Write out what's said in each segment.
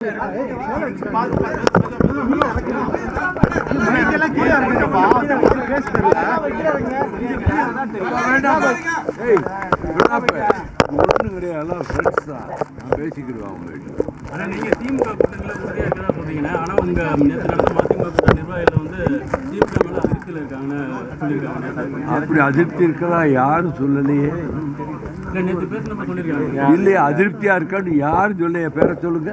அப்படி அதிருப்தி இருக்கதா யாரும் சொல்லலையே. இல்லையா அதிருப்தியா இருக்கான்னு யாரும் சொல்ல. பேரை சொல்லுங்க.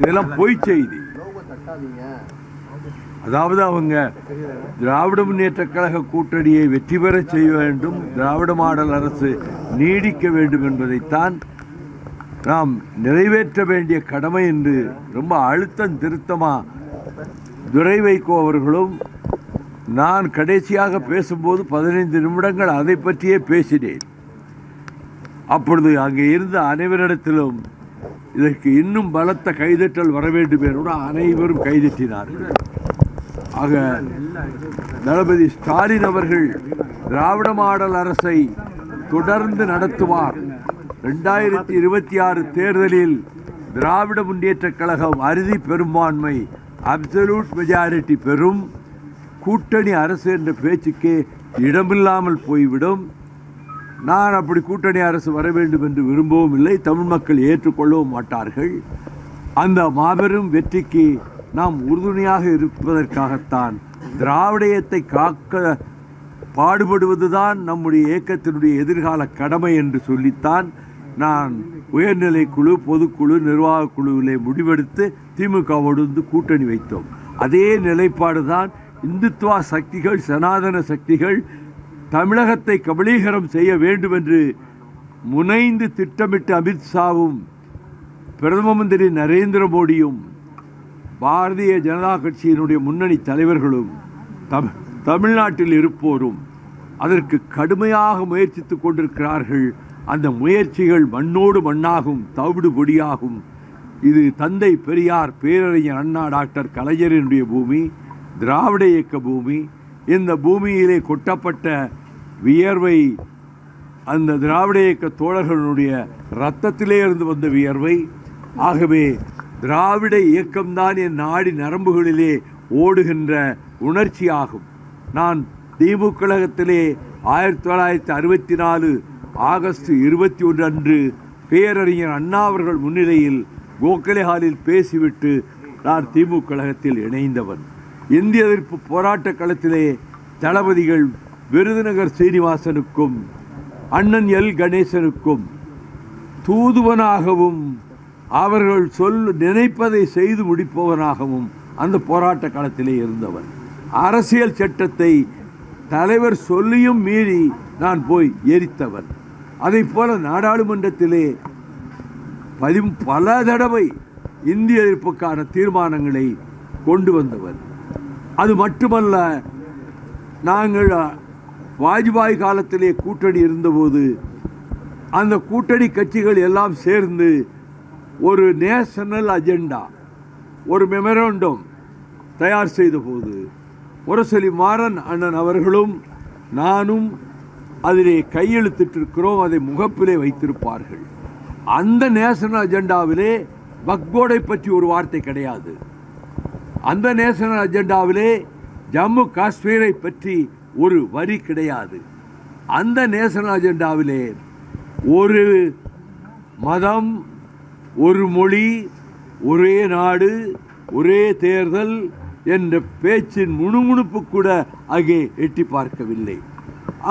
இதெல்லாம் பொய் செய்தி. அதாவது அவங்க திராவிட முன்னேற்ற கழக கூட்டணியை வெற்றி பெற செய்ய வேண்டும், திராவிட மாடல் அரசு நீடிக்க வேண்டும் என்பதைத்தான் நாம் நிறைவேற்ற வேண்டிய கடமை என்று ரொம்ப அழுத்தம் திருத்தமா துரை வைகோ அவர்களும் நான் கடைசியாக பேசும்போது 15 நிமிடங்கள் அதை பற்றியே பேசினேன். அப்பொழுது அங்கே இருந்த அனைவரிடத்திலும் இதற்கு இன்னும் பலத்த கைதட்டல் வர வேண்டும் என்று அனைவரும் கைதட்டினார்கள். ஆக தளபதி ஸ்டாலின் அவர்கள் திராவிட மாடல் அரசை தொடர்ந்து நடத்துவார். 2026 தேர்தலில் திராவிட முன்னேற்ற கழகம் அறுதி பெரும்பான்மை அப்சல்யூட் மெஜாரிட்டி பெறும். கூட்டணி அரசு என்ற பேச்சுக்கே இடமில்லாமல் போய்விடும். நான் அப்படி கூட்டணி அரசு வர வேண்டும் என்று விரும்பவும் இல்லை, தமிழ் மக்கள் ஏற்றுக்கொள்ளவும் மாட்டார்கள். அந்த மாபெரும் வெற்றிக்கு நாம் உறுதுணையாக இருப்பதற்காகத்தான் திராவிடத்தை காக்க பாடுபடுவதுதான் நம்முடைய இயக்கத்தினுடைய எதிர்கால கடமை என்று சொல்லித்தான் நான் உயர்நிலை குழு, பொதுக்குழு, நிர்வாக குழுவிலே முடிவெடுத்து திமுகவோடு வந்து கூட்டணி வைத்தோம். அதே நிலைப்பாடு தான் இந்துத்துவா சக்திகள், சனாதன சக்திகள் தமிழகத்தை கபலீகரம் செய்ய வேண்டும் என்று முனைந்து திட்டமிட்டு அமித்ஷாவும் பிரதம மந்திரி நரேந்திர மோடியும் பாரதிய ஜனதா கட்சியினுடைய முன்னணி தலைவர்களும் தமிழ்நாட்டில் இருப்போரும் அதற்கு கடுமையாக முயற்சித்துக் கொண்டிருக்கிறார்கள். அந்த முயற்சிகள் மண்ணோடு மண்ணாகும், தவிடு பொடியாகும். இது தந்தை பெரியார், பேரறிஞர் அண்ணா, டாக்டர் கலைஞரினுடைய பூமி, திராவிட இயக்க பூமி. இந்த பூமியிலே கொட்டப்பட்ட வியர்வை அந்த திராவிட இயக்க தோழர்களுடைய இரத்தத்திலே இருந்து வந்த வியர்வை. ஆகவே திராவிட இயக்கம்தான் என் நாடி நரம்புகளிலே ஓடுகின்ற உணர்ச்சியாகும். நான் திமுக கழகத்திலே 1964 ஆகஸ்ட் 21 அன்று பேரறிஞர் அண்ணா அவர்கள் முன்னிலையில் கோகலே ஹாலில் பேசிவிட்டு நான் திமுக கழகத்தில் இணைந்தவன். இந்திய எதிர்ப்பு போராட்ட களத்திலே தளபதிகள் விருதுநகர் சீனிவாசனுக்கும் அண்ணன் எல் கணேசனுக்கும் தூதுவனாகவும் அவர்கள் நினைப்பதை செய்து முடிப்பவனாகவும் அந்த போராட்ட களத்திலே இருந்தவன். அரசியல் சட்டத்தை தலைவர் சொல்லியும் மீறி நான் போய் எரித்தவன். அதை போல நாடாளுமன்றத்திலே பல தடவை இந்திய எதிர்ப்புக்கான தீர்மானங்களை கொண்டு வந்தவன். அது மட்டுமல்ல, நாங்கள் வாஜ்பாய் காலத்திலே கூட்டணி இருந்தபோது அந்த கூட்டணி கட்சிகள் எல்லாம் சேர்ந்து ஒரு நேஷனல் அஜெண்டா, ஒரு மெமரண்டம் தயார் செய்த போது முரசொலி மாறன் அண்ணன் அவர்களும் நானும் அதிலே கையெழுத்திட்டிருக்கிறோம். அதை முகப்பிலே வைத்திருப்பார்கள். அந்த நேஷனல் அஜெண்டாவிலே வக்போர்டை பற்றி ஒரு வார்த்தை கிடையாது. அந்த நேஷனல் அஜெண்டாவிலே ஜம்மு காஷ்மீரை பற்றி ஒரு வரி கிடையாது. அந்த நேஷனல் அஜெண்டாவிலே ஒரு மதம், ஒரு மொழி, ஒரே நாடு, ஒரே தேர்தல் என்ற பேச்சின் முணுமுணுப்பு கூட அங்கே எட்டி பார்க்கவில்லை.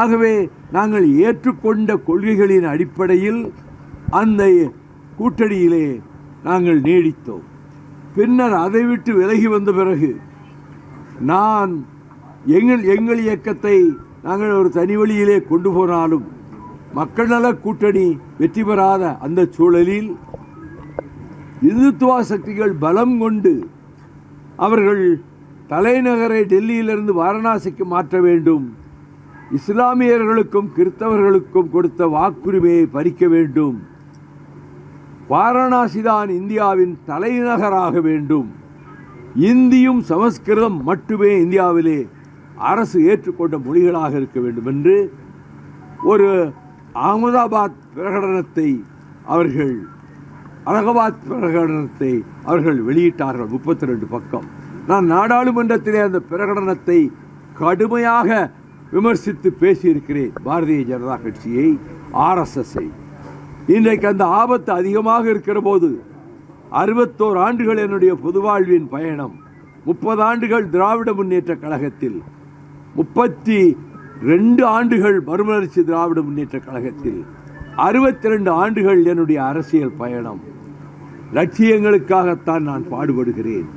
ஆகவே நாங்கள் ஏற்றுக்கொண்ட கொள்கைகளின் அடிப்படையில் அந்த கூட்டணியிலே நாங்கள் நீடித்தோம். பின்னர் அதை விட்டு விலகி வந்த பிறகு நான் எங்கள் இயக்கத்தை நாங்கள் ஒரு தனி வழியிலே கொண்டு போனாலும் மக்கள் நல கூட்டணி வெற்றி பெறாத அந்த சூழலில் இந்துத்துவா சக்திகள் பலம் கொண்டு அவர்கள் தலைநகரை டெல்லியிலிருந்து வாரணாசிக்கு மாற்ற வேண்டும், இஸ்லாமியர்களுக்கும் கிறிஸ்தவர்களுக்கும் கொடுத்த வாக்குரிமையை பறிக்க வேண்டும், வாரணாசி தான் இந்தியாவின் தலைநகராக வேண்டும், இந்தியும் சமஸ்கிருதம் மட்டுமே இந்தியாவிலே அரசு ஏற்றுக்கொண்ட மொழிகளாக இருக்க வேண்டும் என்று ஒரு அகமதாபாத் பிரகடனத்தை அவர்கள் அலகாபாத் பிரகடனத்தை அவர்கள் வெளியிட்டார்கள், 32 பக்கம். நான் நாடாளுமன்றத்திலே அந்த பிரகடனத்தை கடுமையாக விமர்சித்து பேசியிருக்கிறேன். பாரதிய ஜனதா கட்சியை, RSSஐ. இன்றைக்கு அந்த ஆபத்து அதிகமாக இருக்கிற போது 61 ஆண்டுகள் என்னுடைய பொது வாழ்வின் பயணம், 30 ஆண்டுகள் திராவிட முன்னேற்ற கழகத்தில், 32 ஆண்டுகள் மறுமலர்ச்சி திராவிட முன்னேற்ற கழகத்தில், 62 ஆண்டுகள் என்னுடைய அரசியல் பயணம். லட்சியங்களுக்காகத்தான் நான் பாடுபடுகிறேன்.